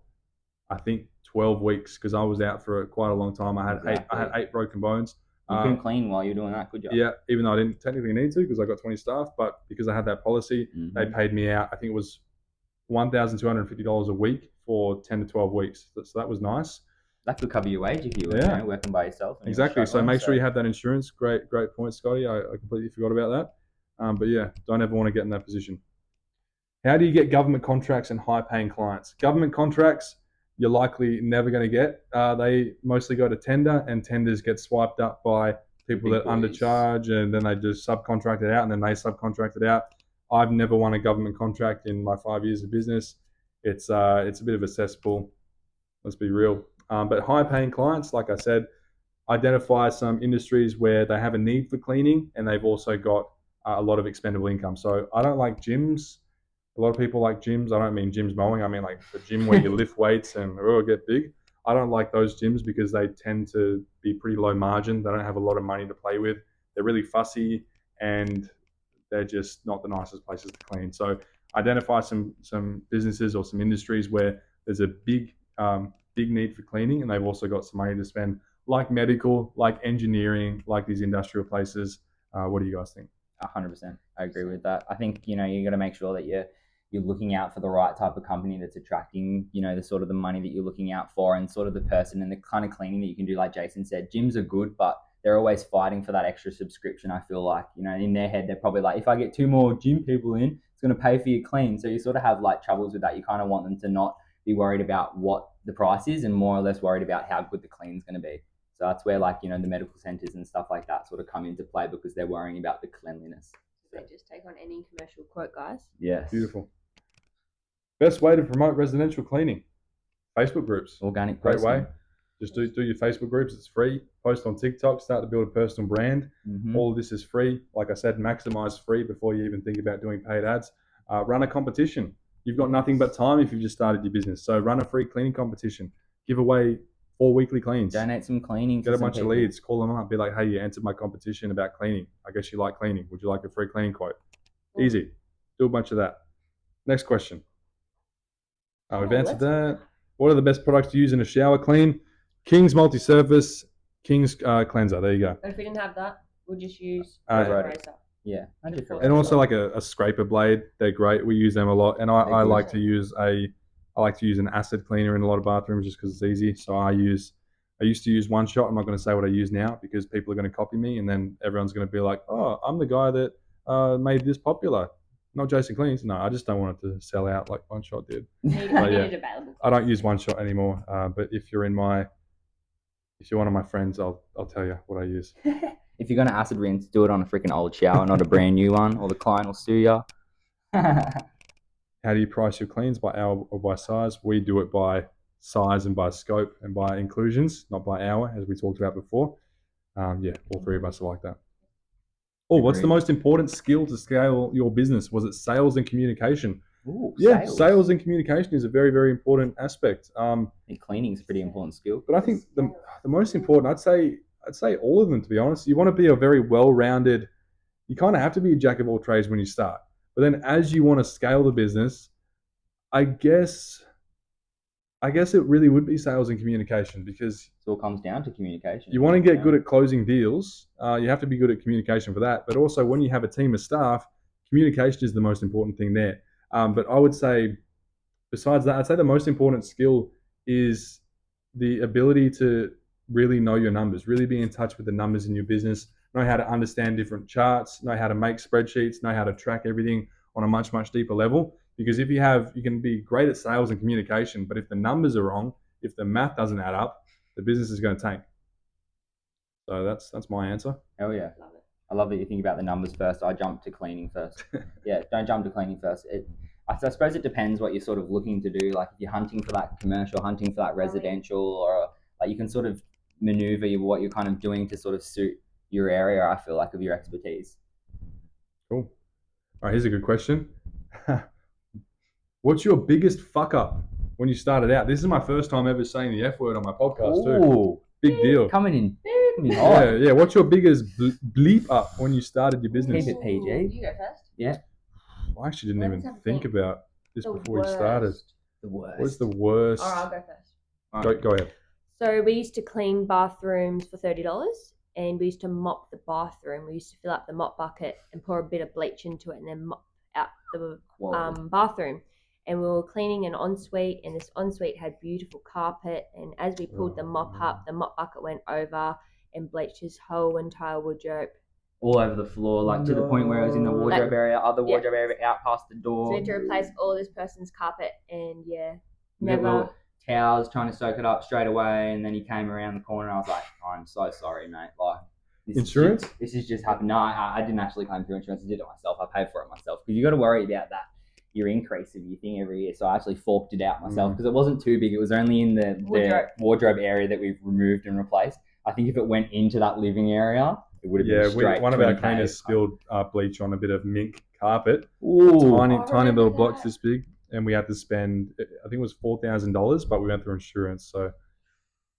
I think 12 weeks because I was out for quite a long time. I had eight broken bones. You couldn't clean while you're doing that, could you? Yeah, even though I didn't technically need to because I got 20 staff, but because I had that policy, they paid me out. I think it was $1,250 a week for 10 to 12 weeks. So that was nice. That could cover your wage if you were working by yourself. Exactly. So make sure you have that insurance. Great point, Scotty. I completely forgot about that. But yeah, don't ever want to get in that position. How do you get government contracts and high-paying clients? Government contracts, you're likely never going to get. They mostly go to tender, and tenders get swiped up by people that undercharge, and then they just subcontract it out, and then they subcontract it out. I've never won a government contract in my 5 years of business. It's a bit of a cesspool. Let's be real. But high-paying clients, like I said, identify some industries where they have a need for cleaning, and they've also got a lot of expendable income. So I don't like gyms. A lot of people like gyms. I don't mean gyms mowing. I mean like the gym where you lift weights and get big. I don't like those gyms because they tend to be pretty low margin. They don't have a lot of money to play with. They're really fussy and they're just not the nicest places to clean. So identify some businesses or some industries where there's a big need for cleaning and they've also got some money to spend, like medical, like engineering, like these industrial places. What do you guys think? 100%. I agree with that. I think, you got to make sure that you're looking out for the right type of company that's attracting, the sort of the money that you're looking out for and sort of the person and the kind of cleaning that you can do. Like Jason said, gyms are good, but they're always fighting for that extra subscription. I feel like, in their head, they're probably like, if I get 2 more gym people in, it's going to pay for your clean. So you sort of have like troubles with that. You kind of want them to not be worried about what the price is and more or less worried about how good the clean's going to be. So that's where the medical centers and stuff like that sort of come into play because they're worrying about the cleanliness. So they just take on any commercial quote, guys. Yes. Beautiful. Best way to promote residential cleaning? Facebook groups. Organic Great posting. way. Just do your Facebook groups. It's free. Post on TikTok. Start to build a personal brand. All of this is free. Like I said, maximize free before you even think about doing paid ads. Run a competition. You've got nothing but time if you've just started your business. So run a free cleaning competition. Give away 4 weekly cleans. Donate some cleaning. Get a bunch of leads. Call them up. Be like, hey, you entered my competition about cleaning. I guess you like cleaning. Would you like a free cleaning quote? Easy. Do a bunch of that. Next question. We've answered that. What are the best products to use in a shower clean? King's Multi-Surface, King's Cleanser. There you go. And if we didn't have that, we'll just use Razor. Yeah. And also like a scraper blade. They're great. We use them a lot. And I like to use an acid cleaner in a lot of bathrooms just because it's easy. So I used to use One Shot. I'm not going to say what I use now because people are going to copy me and then everyone's going to be like, oh, I'm the guy that made this popular. Not Jason Cleans. No, I just don't want it to sell out like One Shot did. I don't use One Shot anymore. But if you're one of my friends, I'll tell you what I use. If you're going to acid rinse, do it on a freaking old shower, not a brand new one, or the client will sue you. How do you price your cleans? By hour or by size? We do it by size and by scope and by inclusions, not by hour, as we talked about before. All 3 of us are like that. Oh, what's the most important skill to scale your business? Was it sales and communication? Ooh, sales and communication is a very, very important aspect. Cleaning is a pretty important skill. But I think the most important, I'd say all of them, to be honest. You want to be a very well-rounded, you kind of have to be a jack of all trades when you start. But then as you want to scale the business, I guess it really would be sales and communication because it all comes down to communication. You want to get good at closing deals. You have to be good at communication for that. But also when you have a team of staff, communication is the most important thing there. But I would say, besides that, I'd say the most important skill is the ability to really know your numbers, really be in touch with the numbers in your business, know how to understand different charts, know how to make spreadsheets, know how to track everything on a much, much deeper level. Because if you can be great at sales and communication, but if the numbers are wrong, if the math doesn't add up, the business is going to tank. So that's my answer. Hell yeah. Love it. I love that you think about the numbers first. I jump to cleaning first. Yeah, don't jump to cleaning first. I suppose it depends what you're sort of looking to do. Like if you're hunting for that commercial, hunting for that residential, or like you can sort of maneuver what you're kind of doing to sort of suit your area, I feel like, of your expertise. Cool. All right, here's a good question. What's your biggest fuck up when you started out? This is my first time ever saying the F word on my podcast too. Big deal. Coming in. Yeah. What's your biggest bleep up when you started your business? Keep it PG. You go first. Yeah. I actually didn't Let's even have a think think. about this The before we started. The worst. What's the worst? All right, I'll go first. Go ahead. So we used to clean bathrooms for $30, and we used to mop the bathroom. We used to fill up the mop bucket and pour a bit of bleach into it, and then mop out the bathroom. And we were cleaning an ensuite, and this ensuite had beautiful carpet. And as we pulled the mop up, the mop bucket went over and bleached his whole entire wardrobe. All over the floor, like to the point where it was in the wardrobe area, other wardrobe area, out past the door. So we had to replace all this person's carpet, and We never. were towels trying to soak it up straight away, and then he came around the corner, and I was like, I'm so sorry, mate. Like, Insurance? This has just happened. No, I didn't actually claim through insurance. I did it myself. I paid for it myself because you got to worry about that. Your increase of your thing every year. So I actually forked it out myself because it wasn't too big. It was only in the wardrobe area that we've removed and replaced. I think if it went into that living area, it would have been straight. One of our cleaners spilled bleach on a bit of mink carpet. Ooh. Tiny little blocks this big, and we had to spend, I think it was $4,000, but we went through insurance, so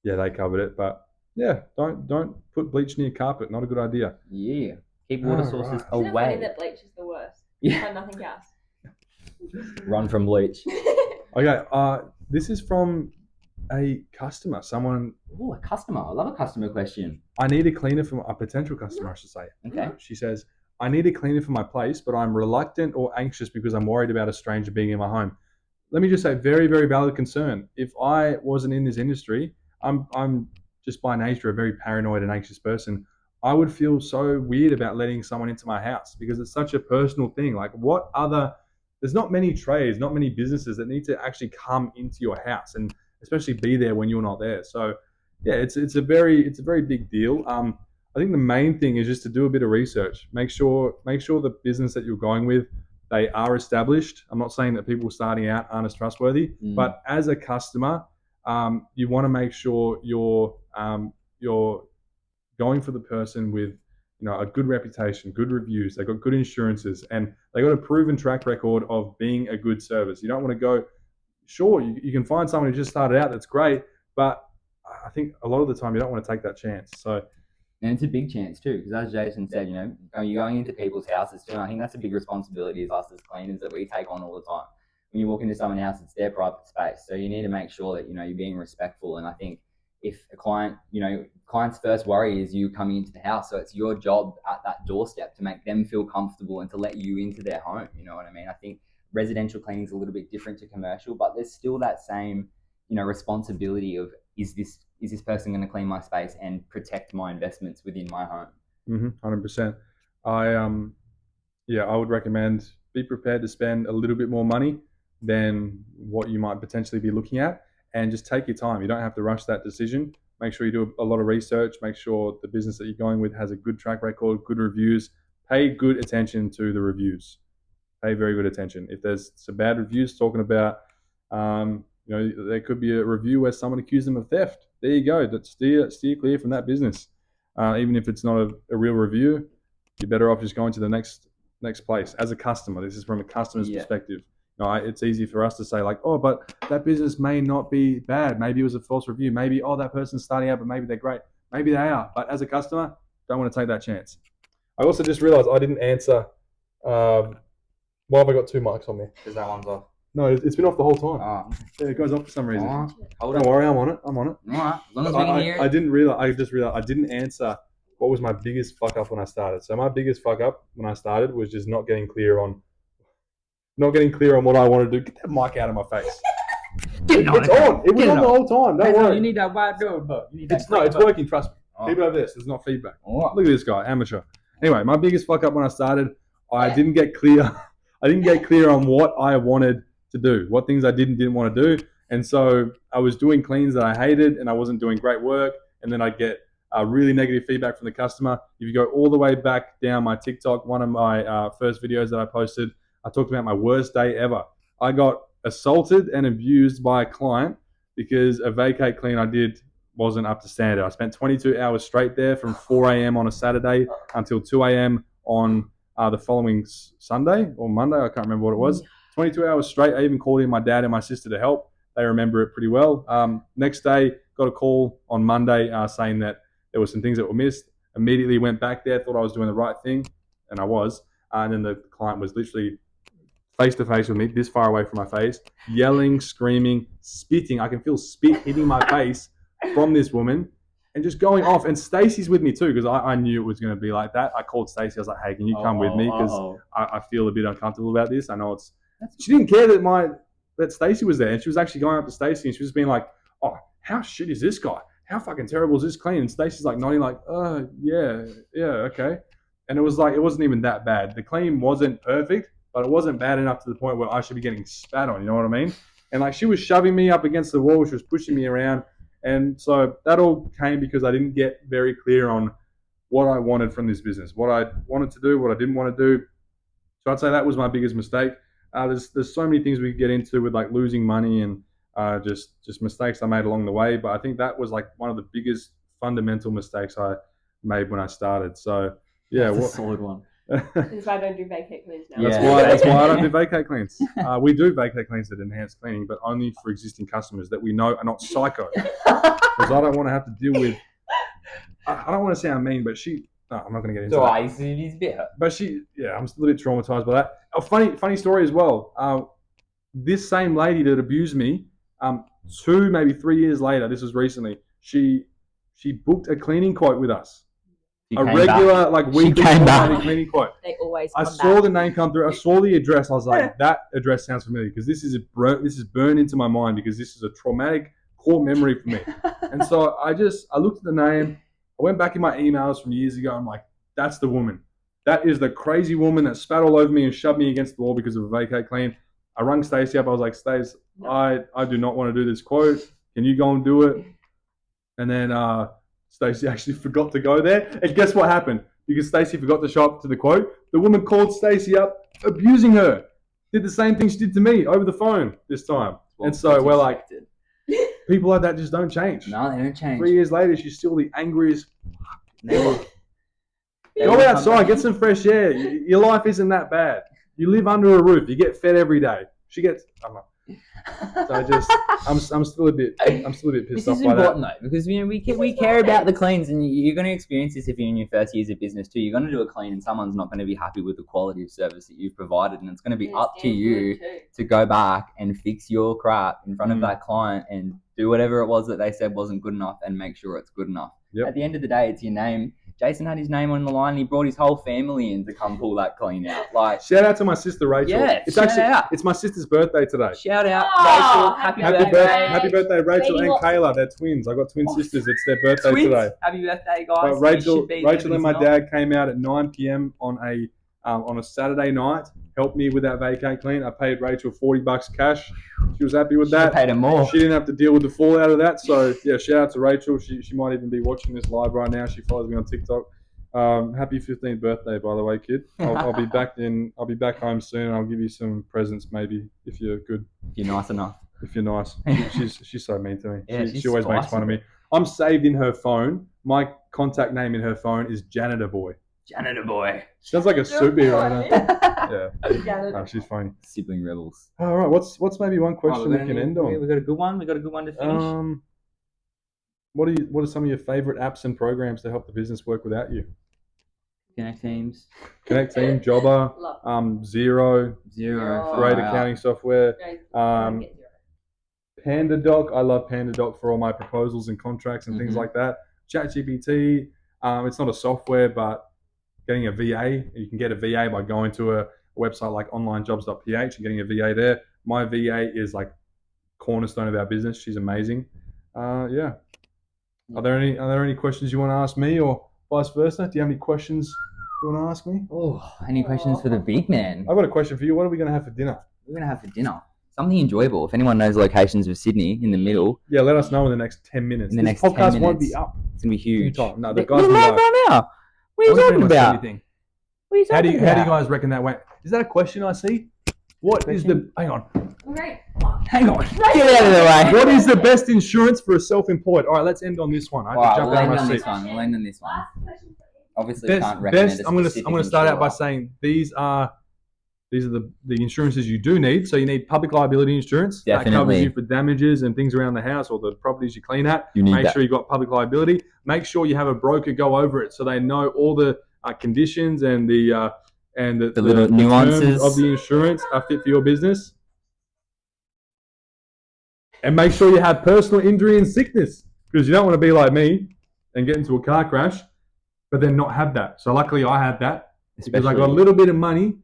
yeah, they covered it. But yeah, don't put bleach near carpet. Not a good idea. Yeah, keep water sources Isn't it away. funny that bleach is the worst? Yeah, Nothing else. Run from bleach. Okay, this is from a customer. Someone. Oh, a customer. I love a customer question. I need a cleaner for a potential customer, I should say. Okay. She says, I need a cleaner for my place, but I'm reluctant or anxious because I'm worried about a stranger being in my home. Let me just say, very, very valid concern. If I wasn't in this industry, I'm just by nature a very paranoid and anxious person. I would feel so weird about letting someone into my house because it's such a personal thing. Like there's not many trades, not many businesses that need to actually come into your house and especially be there when you're not there. So yeah, it's a very big deal. I think the main thing is just to do a bit of research. Make sure the business that you're going with, they are established. I'm not saying that people starting out aren't as trustworthy, but as a customer, you want to make sure you're going for the person with a good reputation, good reviews. They've got good insurances, and they got a proven track record of being a good service. You don't want to go. Sure, you can find someone who just started out. That's great, but I think a lot of the time you don't want to take that chance. So. And it's a big chance too, because as Jason said, you're going into people's houses too. And I think that's a big responsibility as us as cleaners that we take on all the time. When you walk into someone's house, it's their private space. So you need to make sure that, you're being respectful. And I think if a client, client's first worry is you coming into the house. So it's your job at that doorstep to make them feel comfortable and to let you into their home. You know what I mean? I think residential cleaning is a little bit different to commercial, but there's still that same, responsibility of, is this person going to clean my space and protect my investments within my home? 100%. I would recommend be prepared to spend a little bit more money than what you might potentially be looking at, and just take your time. You don't have to rush that decision. Make sure you do a lot of research. Make sure the business that you're going with has a good track record, good reviews. Pay good attention to the reviews. Pay very good attention. If there's some bad reviews talking about, there could be a review where someone accused them of theft. There you go. Steer clear from that business. Even if it's not a real review, you're better off just going to the next place as a customer. This is from a customer's perspective. It's easy for us to say like, oh, but that business may not be bad. Maybe it was a false review. Maybe, that person's starting out, but maybe they're great. Maybe they are. But as a customer, don't want to take that chance. I also just realized I didn't answer. Why have I got two mics on me? Because that one's off. No, it's been off the whole time. Oh. Yeah, it goes off for some reason. Don't worry, I'm on it. All right, as long as we can hear it. I just realized I didn't answer what was my biggest fuck up when I started? So my biggest fuck up when I started was just not getting clear on what I want to do. Get that mic out of my face. It's on. It was on the whole time. Don't worry. You need that wide door, but you need that. It's working. Trust me. Oh. Keep it over this. There's not feedback. Oh. Look at this guy, amateur. Anyway, my biggest fuck up when I started, I didn't get clear. I didn't get clear on what I wanted to do, what things I didn't want to do, and so I was doing cleans that I hated, and I wasn't doing great work, and then I get really negative feedback from the customer. If you go all the way back down my TikTok, one of my first videos that I posted, I talked about my worst day ever. I got assaulted and abused by a client because a vacate clean I did wasn't up to standard. I spent 22 hours straight there from 4 a.m. on a Saturday until 2 a.m. on the following Sunday or Monday. I can't remember what it was. 22 hours straight. I even called in my dad and my sister to help. They remember it pretty well. Next day, got a call on Monday saying that there were some things that were missed. Immediately went back there, thought I was doing the right thing, and I was. And then the client was literally face to face with me, this far away from my face, yelling, screaming, spitting. I can feel spit hitting my face from this woman and just going off. And Stacey's with me too, because I knew it was going to be like that. I called Stacey. I was like, hey, can you come with me? Because I feel a bit uncomfortable about this. I know it's... She didn't care that Stacey was there. And she was actually going up to Stacey and she was being like, oh, how shit is this guy? How fucking terrible is this clean? And Stacey's like nodding like, oh, yeah, okay. And it was like, it wasn't even that bad. The clean wasn't perfect, but it wasn't bad enough to the point where I should be getting spat on, you know what I mean? And like, she was shoving me up against the wall. She was pushing me around. And so that all came because I didn't get very clear on what I wanted from this business, what I wanted to do, what I didn't want to do. So I'd say that was my biggest mistake. There's so many things we could get into with like losing money and just mistakes I made along the way. But I think that was like one of the biggest fundamental mistakes I made when I started. So yeah, That's a solid one. That's why I don't do vacate cleans now. That's why I don't do vacate cleans. We do vacate cleans at enhanced cleaning, but only for existing customers that we know are not psycho. Because I don't want to have to deal with. I don't want to sound mean, but no, I'm not going to get into that. He's a bit hurt. But I'm still a bit traumatized by that. A funny story as well. This same lady that abused me, 2, maybe 3 years later, this was recently, she booked a cleaning quote with us. A regular, like, weekly cleaning quote. They always I saw the name come through. I saw the address. I was like, that address sounds familiar because this is burned into my mind because this is a traumatic core memory for me. And so I looked at the name. I went back in my emails from years ago. I'm like, that's the woman. That is the crazy woman that spat all over me and shoved me against the wall because of a vacate clean. I rung Stacey up. I was like, Stace, no. I do not want to do this quote. Can you go and do it? And then Stacey actually forgot to go there. And guess what happened? Because Stacey forgot to show up to the quote. The woman called Stacey up, abusing her. Did the same thing she did to me over the phone this time. And so we're like, people like that just don't change. No, they don't change. 3 years later, she's still the angriest. Never. Go outside, get some fresh air. Your life isn't that bad. You live under a roof. You get fed every day. She gets. I'm still a bit pissed off by that. This is important though, because we care about the cleans, and you're going to experience this if you're in your first years of business too. You're going to do a clean, and someone's not going to be happy with the quality of service that you've provided, and it's going to be up to you to go back and fix your crap in front of that client and do whatever it was that they said wasn't good enough, and make sure it's good enough. Yep. At the end of the day, it's your name. Jason had his name on the line. And he brought his whole family in to come pull that clean out. Like, shout out to my sister Rachel. Yeah, it's my sister's birthday today. Shout out, Rachel. Happy birthday, Rachel and Kayla. They're twins. I got twin sisters. It's their birthday today. Happy birthday, guys. But Rachel and my dad came out at 9 p.m. on a Saturday night. Helped me with that vacate clean. I paid Rachel $40 cash. She was happy with that. Paid her more. She didn't have to deal with the fallout of that. So yeah, shout out to Rachel. She might even be watching this live right now. She follows me on TikTok. Happy 15th birthday, by the way, kid. I'll be back home soon. I'll give you some presents, maybe, if you're good. If you're nice enough. If you're nice. She's so mean to me. Yeah, she always makes fun of me. I'm saved in her phone. My contact name in her phone is Janitor Boy. Janitor Boy. Sounds like a superhero. Yeah. She's funny. Sibling rebels. All right. What's maybe one question we can end on? We got a good one. We got a good one to finish. What are some of your favorite apps and programs to help the business work without you? Connect Team, Jobber, Xero, great accounting software. PandaDoc, I love PandaDoc for all my proposals and contracts and things like that. ChatGPT, It's not a software, but getting a VA, you can get a VA by going to a website like onlinejobs.ph and getting a VA there. My VA is like cornerstone of our business. She's amazing. Yeah. Are there any questions you want to ask me, or vice versa? Do you have any questions you want to ask me? Oh, any questions for the big man? I've got a question for you. What are we going to have for dinner? We're going to have for dinner something enjoyable. If anyone knows locations of Sydney in the middle, Yeah, let us know in the next 10 minutes. In the This next 10 podcast won't minutes. be up. it's going to be huge. Anytime. No, the We're guys will live know. right now. What are you talking about? Anything. What are you How do talking you about? guys reckon that went? Is that a question I see? What is the? Hang on. Right. Hang on. Get out of the way. What is the best insurance for a self-employed? All right, let's end on this one. I have to Alright, jump we'll out end of on my this seat. one. We'll end on this one. Last question for you. Obviously, can't recommend a I'm specific gonna start out by insurer. saying these are the insurances you do need. So you need public liability insurance. That covers Definitely. you for damages and things around the house or the properties you clean at. You need Make that. sure you've got public liability. Make sure you have a broker go over it so they know all the conditions and the little terms nuances of the insurance are fit for your business. And make sure you have personal injury and sickness, because you don't want to be like me and get into a car crash, but then not have that. So luckily I had that because I got a little bit of money,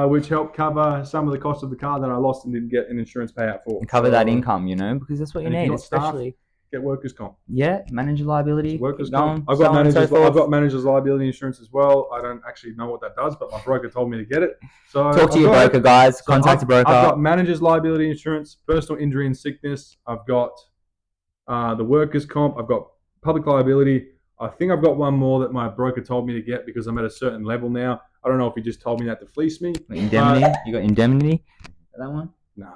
which helped cover some of the cost of the car that I lost and didn't get an insurance payout for. and cover So, that income, because that's what you and if need, you're not staff, especially. Get workers' comp. Yeah, manage your liability. Workers' keep going, comp. I've so on and so I've forth. got managers liability insurance as well. I don't actually know what that does, but my broker told me to get it. So Talk to I've your got it. broker, guys. So Contact a broker. I've got managers liability insurance, personal injury and sickness. I've got the workers' comp. I've got public liability. I think I've got one more that my broker told me to get because I'm at a certain level now. I don't know if he just told me that to fleece me. Indemnity. You got indemnity? That one? Nah,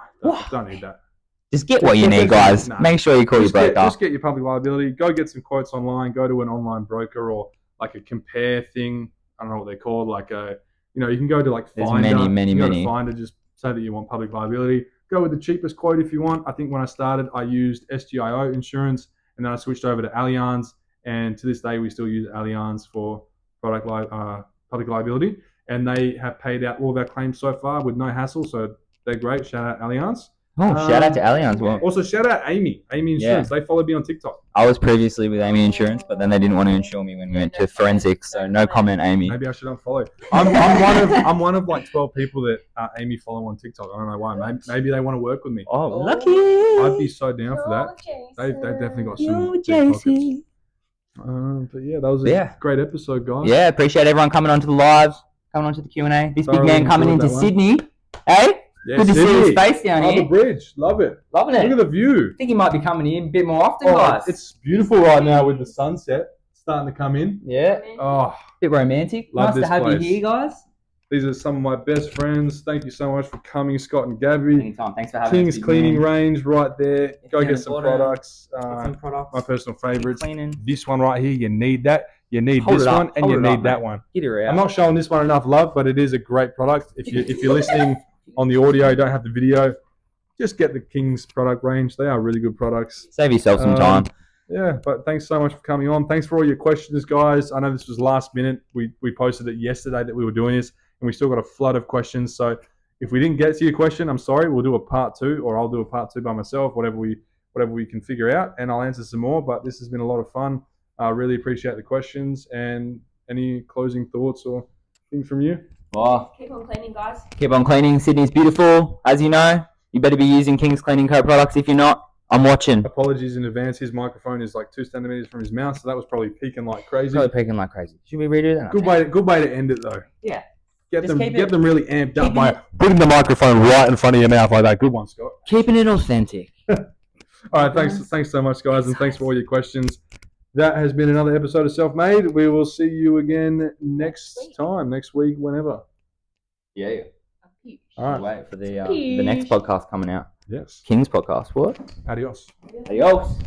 don't need that. Just get what you need, guys. Nah. Make sure you call your broker. Just get your public liability. Go get some quotes online. Go to an online broker or like a compare thing. I don't know what they're called. Like you can go to like There's Finder. many. Go to Finder. Just say that you want public liability. Go with the cheapest quote if you want. I think when I started, I used SGIO insurance, and then I switched over to Allianz. And to this day, we still use Allianz for public liability. And they have paid out all of our claims so far with no hassle. So they're great. Shout out Allianz. Oh, shout out to Allianz. Well, Also, shout out Amy Insurance. They followed me on TikTok. I was previously with Amy Insurance, but then they didn't want to insure me when we went to forensics. So no comment, Amy. Maybe I should unfollow. I'm one of like 12 people that Amy follow on TikTok. I don't know why. Maybe they want to work with me. Oh, lucky. I'd be so down for that. They definitely got some deep pockets. But yeah, that was a great episode, guys. Yeah, appreciate everyone coming onto the live, coming onto the Q&A. This big man coming into Sydney. Hey? Yeah, good to see his face down Harbour here. Bridge, love it. Loving it. Look at the view. I think he might be coming in a bit more often, guys. It's beautiful right now with the sunset starting to come in. Yeah. Oh, bit romantic. Love Nice to this have place. you here, guys. These are some of my best friends. Thank you so much for coming, Scott and Gabby. Anytime. Thanks for having us. King's big Cleaning man. Range right there. Go down get the some bottom. products. Get some products. My personal favorites. Cleaning. This one right here, you need that. You need Hold this it up. one, and Hold you it need up, that mate. one. Get her out. I'm not showing this one enough love, but it is a great product. If you're listening on the audio, you don't have the video, just get the King's product range. They are really good products. Save yourself some time. Yeah, but thanks so much for coming on. Thanks for all your questions, guys. I know this was last minute. We posted it yesterday that we were doing this, and we still got a flood of questions. So if we didn't get to your question, I'm sorry. We'll do a part 2, or I'll do a part 2 by myself, whatever we can figure out, and I'll answer some more. But this has been a lot of fun. I really appreciate the questions. And any closing thoughts or things from you? Well, Keep on cleaning, guys. keep on cleaning. Sydney's beautiful. As you know, you better be using King's Cleaning Co. products. If you're not, I'm watching. Apologies in advance. His microphone is like 2 centimeters from his mouth, so that was probably peaking like crazy. Probably peeking like crazy. Should we redo that? Good way to end it though. Yeah. Get Just them really amped up keeping by it- putting the microphone right in front of your mouth like that. Good one, Scott. Keeping it authentic. All right, thanks so much, guys, and thanks for all your questions. That has been another episode of Self Made. We will see you again next week, whenever. Yeah. All right. Wait for the next podcast coming out. Yes. King's podcast. What? Adios. Adios.